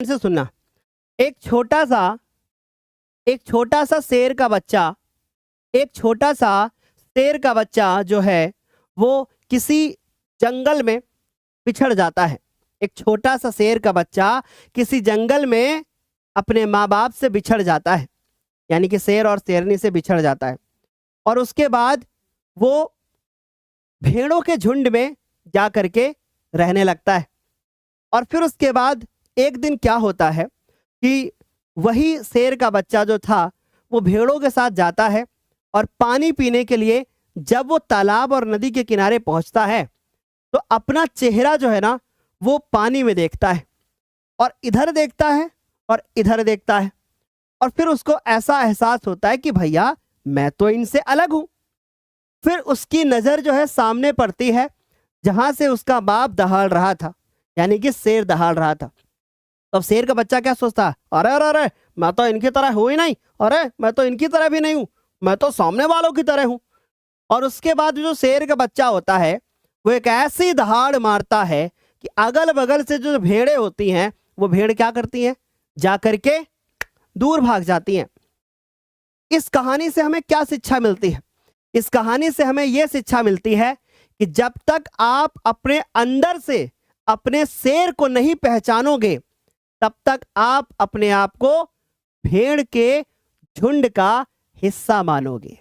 से सुनना। एक छोटा सा एक छोटा सा शेर का बच्चा एक छोटा सा शेर का बच्चा जो है वो किसी जंगल में बिछड़ जाता है। एक छोटा सा शेर का बच्चा किसी जंगल में अपने माँ बाप से बिछड़ जाता है, यानी कि शेर और शेरनी से बिछड़ जाता है। और उसके बाद वो भेड़ों के झुंड में जा करके रहने लगता है। और फिर उसके बाद एक दिन क्या होता है कि वही शेर का बच्चा जो था वो भेड़ों के साथ जाता है और पानी पीने के लिए जब वो तालाब और नदी के किनारे पहुंचता है तो अपना चेहरा जो है ना वो पानी में देखता है, और इधर देखता है और इधर देखता है। और फिर उसको ऐसा एहसास होता है कि भैया मैं तो इनसे अलग हूं। फिर उसकी नजर जो है सामने पड़ती है जहां से उसका बाप दहाड़ रहा था, यानी कि शेर दहाड़ रहा था। तो अब शेर का बच्चा क्या सोचता है, अरे अरे अरे मैं तो इनकी तरह हूं ही नहीं, अरे मैं तो इनकी तरह भी नहीं हूं, मैं तो सामने वालों की तरह हूं। और उसके बाद जो शेर का बच्चा होता है वो एक ऐसी दहाड़ मारता है कि अगल बगल से जो भेड़ें होती हैं वो भेड़ क्या करती हैं, जा करके दूर भाग जाती हैं। इस कहानी से हमें क्या शिक्षा मिलती है? इस कहानी से हमें यह शिक्षा मिलती है कि जब तक आप अपने अंदर से अपने शेर को नहीं पहचानोगे तब तक आप अपने आप को भेड़ के झुंड का हिस्सा मानोगे।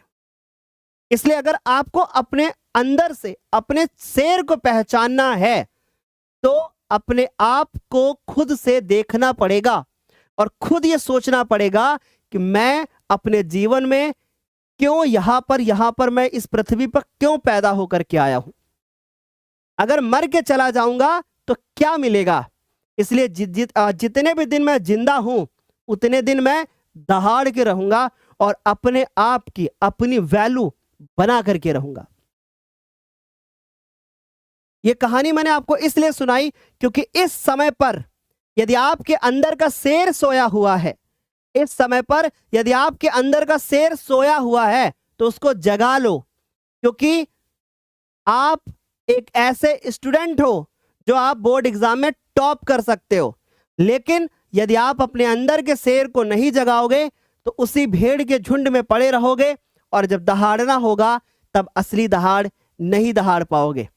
इसलिए अगर आपको अपने अंदर से अपने शेर को पहचानना है तो अपने आप को खुद से देखना पड़ेगा और खुद ये सोचना पड़ेगा कि मैं अपने जीवन में क्यों यहां पर मैं इस पृथ्वी पर क्यों पैदा होकर के आया हूं। अगर मर के चला जाऊंगा तो क्या मिलेगा? इसलिए जितने भी दिन मैं जिंदा हूं उतने दिन मैं दहाड़ के रहूंगा और अपने आप की अपनी वैल्यू बना करके रहूंगा। यह कहानी मैंने आपको इसलिए सुनाई क्योंकि इस समय पर यदि आपके अंदर का शेर सोया हुआ है, इस समय पर यदि आपके अंदर का शेर सोया हुआ है तो उसको जगा लो, क्योंकि आप एक ऐसे स्टूडेंट हो जो आप बोर्ड एग्जाम में टॉप कर सकते हो। लेकिन यदि आप अपने अंदर के शेर को नहीं जगाओगे तो उसी भेड़ के झुंड में पड़े रहोगे और जब दहाड़ना होगा तब असली दहाड़ नहीं दहाड़ पाओगे।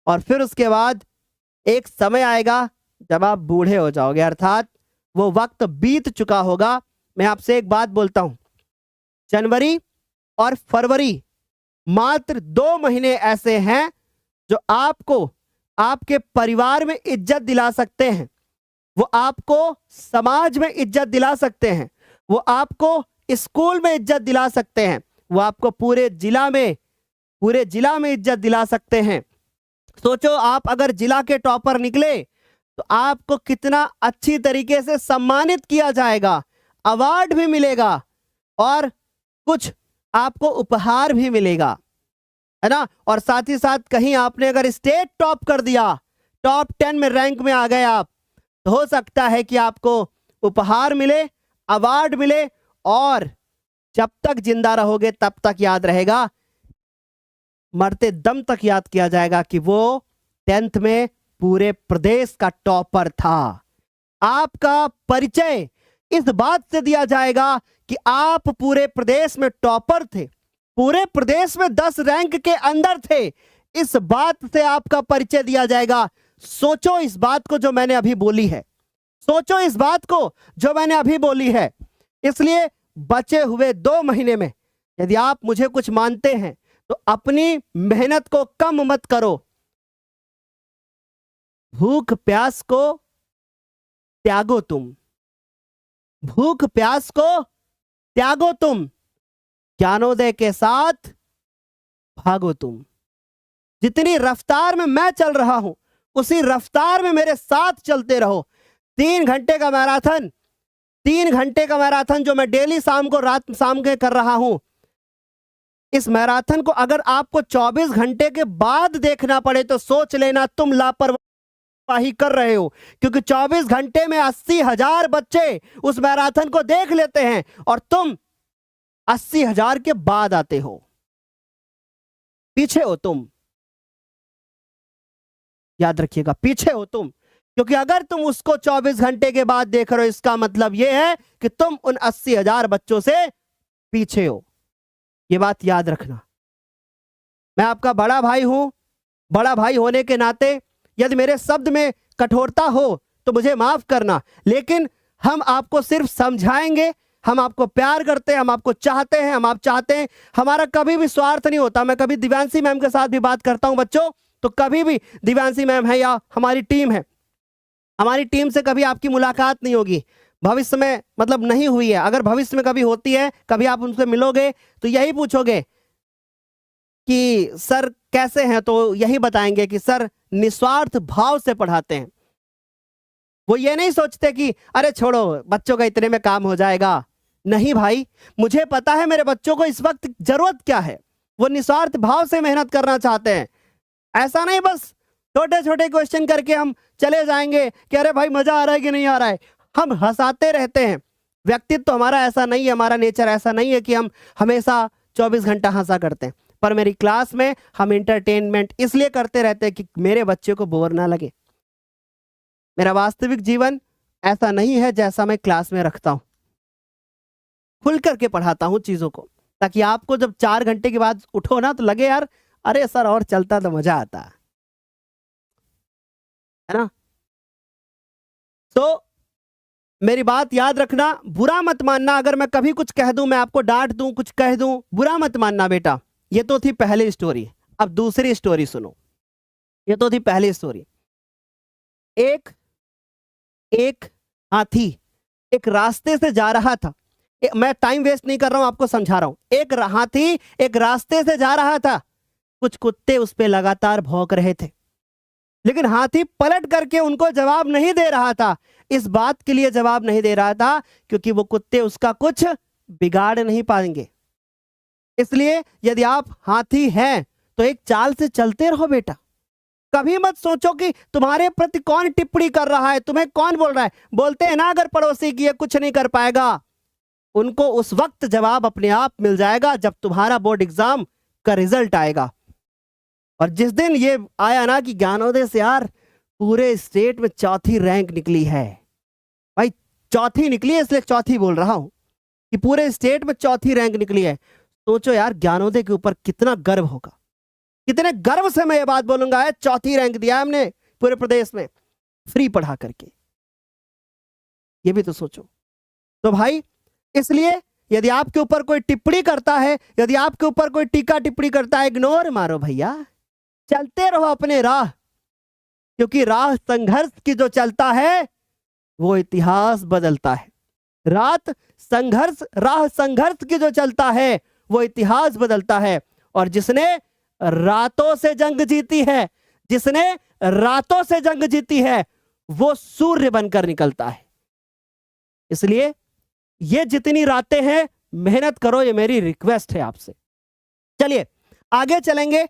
और फिर उसके बाद एक समय आएगा जब आप बूढ़े हो जाओगे, अर्थात वो वक्त बीत चुका होगा। मैं आपसे एक बात बोलता हूं, जनवरी और फरवरी मात्र 2 महीने ऐसे हैं जो आपको आपके परिवार में इज्जत दिला सकते हैं, वो आपको समाज में इज्जत दिला सकते हैं, वो आपको स्कूल में इज्जत दिला सकते हैं, वो आपको पूरे जिला में इज्जत दिला सकते हैं। सोचो आप अगर जिला के टॉपर निकले तो आपको कितना अच्छी तरीके से सम्मानित किया जाएगा, अवार्ड भी मिलेगा और कुछ आपको उपहार भी मिलेगा, है ना। और साथ ही साथ कहीं आपने अगर स्टेट टॉप कर दिया, टॉप 10 में रैंक में आ गए आप, तो हो सकता है कि आपको उपहार मिले, अवार्ड मिले, और जब तक जिंदा रहोगे तब तक याद रहेगा, मरते दम तक याद किया जाएगा कि वो 10th में पूरे प्रदेश का टॉपर था। आपका परिचय इस बात से दिया जाएगा कि आप पूरे प्रदेश में टॉपर थे, पूरे प्रदेश में 10 रैंक के अंदर थे, इस बात से आपका परिचय दिया जाएगा। सोचो इस बात को जो मैंने अभी बोली है, सोचो इस बात को जो मैंने अभी बोली है। इसलिए बचे हुए 2 महीने में यदि आप मुझे कुछ मानते हैं तो अपनी मेहनत को कम मत करो, भूख प्यास को त्यागो तुम, भूख प्यास को त्यागो तुम, ज्ञानोदय के साथ भागो तुम। जितनी रफ्तार में मैं चल रहा हूं उसी रफ्तार में मेरे साथ चलते रहो। 3 घंटे का मैराथन, 3 घंटे का मैराथन जो मैं डेली शाम के कर रहा हूं, इस मैराथन को अगर आपको 24 घंटे के बाद देखना पड़े तो सोच लेना तुम लापरवाही कर रहे हो, क्योंकि 24 घंटे में 80,000 बच्चे उस मैराथन को देख लेते हैं और तुम 80,000 के बाद आते हो, पीछे हो तुम। याद रखिएगा, पीछे हो तुम। क्योंकि अगर तुम उसको 24 घंटे के बाद देख रहे हो, इसका मतलब यह है कि तुम उन 80,000 बच्चों से पीछे हो। यह बात याद रखना। मैं आपका बड़ा भाई हूं। बड़ा भाई होने के नाते यदि मेरे शब्द में कठोरता हो तो मुझे माफ करना, लेकिन हम आपको सिर्फ समझाएंगे। हम आपको प्यार करते हैं, हम आपको चाहते हैं, हम आप चाहते हैं। हमारा कभी भी स्वार्थ नहीं होता। मैं कभी दिव्यांशी मैम के साथ भी बात करता हूं बच्चों, तो कभी भी दिव्यांशी मैम है या हमारी टीम है, हमारी टीम से कभी आपकी मुलाकात नहीं होगी भविष्य में, मतलब नहीं हुई है। अगर भविष्य में कभी होती है, कभी आप उनसे मिलोगे तो यही पूछोगे कि सर कैसे हैं, तो यही बताएंगे कि सर निस्वार्थ भाव से पढ़ाते हैं। वो ये नहीं सोचते कि अरे छोड़ो बच्चों का इतने में काम हो जाएगा। नहीं भाई, मुझे पता है मेरे बच्चों को इस वक्त जरूरत क्या है। वो निस्वार्थ भाव से मेहनत करना चाहते हैं। ऐसा नहीं बस छोटे छोटे क्वेश्चन करके हम चले जाएंगे कि अरे भाई मजा आ रहा है कि नहीं आ रहा है। हम हंसाते रहते हैं। व्यक्तित्व तो हमारा ऐसा नहीं है, हमारा नेचर ऐसा नहीं है कि हम हमेशा 24 घंटा हंसा करते हैं। पर मेरी क्लास में हम इंटरटेनमेंट इसलिए करते रहते हैं कि मेरे बच्चे को बोर ना लगे। मेरा वास्तविक जीवन ऐसा नहीं है जैसा मैं क्लास में रखता हूं। खुल करके पढ़ाता हूं चीजों को, ताकि आपको जब 4 घंटे के बाद उठो ना तो लगे यार अरे सर और चलता तो मजा आता है ना। तो मेरी बात याद रखना, बुरा मत मानना अगर मैं कभी कुछ कह दूं, मैं आपको डांट दूं, कुछ कह दूं, बुरा मत मानना बेटा। ये तो थी पहली स्टोरी। अब दूसरी स्टोरी सुनो। ये तो थी पहली स्टोरी। एक एक हाथी एक रास्ते से जा रहा था। मैं टाइम वेस्ट नहीं कर रहा हूं, आपको समझा रहा हूं। एक हाथी एक रास्ते से जा रहा था। कुछ कुत्ते उस पे लगातार भौंक रहे थे, लेकिन हाथी पलट करके उनको जवाब नहीं दे रहा था। इस बात के लिए जवाब नहीं दे रहा था क्योंकि वो कुत्ते उसका कुछ बिगाड़ नहीं पाएंगे। इसलिए यदि आप हाथी हैं तो एक चाल से चलते रहो बेटा। कभी मत सोचो कि तुम्हारे प्रति कौन टिप्पणी कर रहा है, तुम्हें कौन बोल रहा है। बोलते हैं ना अगर पड़ोसी की ये कुछ नहीं कर पाएगा, उनको उस वक्त जवाब अपने आप मिल जाएगा जब तुम्हारा बोर्ड एग्जाम का रिजल्ट आएगा। और जिस दिन ये आया ना कि ज्ञानोदय से यार पूरे स्टेट में चौथी रैंक निकली है, भाई चौथी निकली है इसलिए चौथी बोल रहा हूं कि पूरे स्टेट में चौथी रैंक निकली है। सोचो यार ज्ञानोदय के ऊपर कितना गर्व होगा। कितने गर्व से मैं ये बात बोलूंगा, है चौथी रैंक दिया है हमने पूरे प्रदेश में फ्री पढ़ा करके। ये भी तो सोचो। तो भाई इसलिए यदि आपके ऊपर कोई टिप्पणी करता है, यदि आपके ऊपर कोई टीका टिप्पणी करता है, इग्नोर मारो भैया, चलते रहो अपने राह। क्योंकि राह संघर्ष की जो चलता है वो इतिहास बदलता है। राह संघर्ष की जो चलता है वो इतिहास बदलता है। और जिसने रातों से जंग जीती है, जिसने रातों से जंग जीती है, वो सूर्य बनकर निकलता है। इसलिए ये जितनी रातें हैं मेहनत करो, ये मेरी रिक्वेस्ट है आपसे। चलिए आगे चलेंगे।